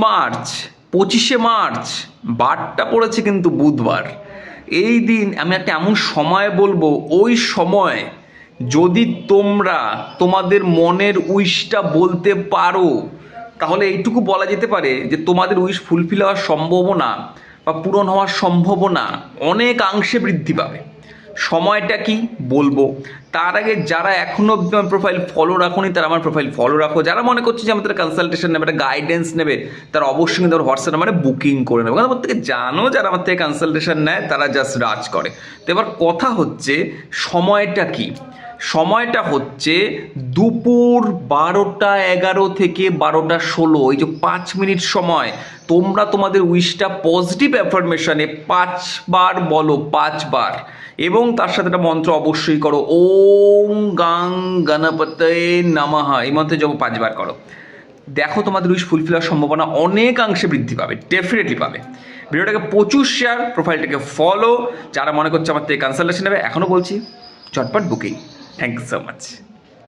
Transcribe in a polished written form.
March 25শে March, বারটা পড়েছে কিন্তু বুধবার। এই দিন আমি একটা এমন সময় বলবো, ওই সময় যদি তোমরা তোমাদের মনের উইশটা বলতে পারো, তাহলে এইটুকু বলা যেতে পারে যে তোমাদের উইশ ফুলফিল হওয়ার সম্ভাবনা বা পূরণ হওয়ার সম্ভাবনা অনেকাংশে বৃদ্ধি পাবে। সময়টা কি বলবো, তার আগে যারা এখনও অব্দি আমার প্রোফাইল ফলো রাখোনি তারা আমার প্রোফাইল ফলো রাখো। যারা মনে করছে যে আমাদের কনসালটেশন নেবে, একটা গাইডেন্স নেবে, তারা অবশ্যই কিন্তু আমার হোয়াটসঅ্যাপ নাম্বারে বুকিং করে নেবে। কারণ আমার থেকে জানো, যারা আমার থেকে কনসালটেশন নেয় তারা জাস্ট রাজ করে। তো এবার কথা হচ্ছে সময়টা কি। সময়টা হচ্ছে দুপুর 12টা 11 থেকে 12টা 16, এই যে 5 মিনিট সময় তোমরা তোমাদের উইশটা পজিটিভ অ্যাফার্মেশনে 5বার বলো, 5বার, এবং তার সাথে একটা মন্ত্র অবশ্যই করো, ওম গাং গণপতয়ে নমঃ, এই মন্ত্রে জপ 5বার করো। দেখো তোমাদের উইশ ফুলফিল হওয়ার সম্ভাবনা অনেকাংশে বৃদ্ধি পাবে, ডেফিনেটলি পাবে। ভিডিওটাকে প্রচুর শেয়ার, প্রোফাইলটাকে ফলো। যারা মনে করছে আমার থেকে কনসালটেশন নেবে, এখনও বলছি ঝটপট booking. Thank you so much.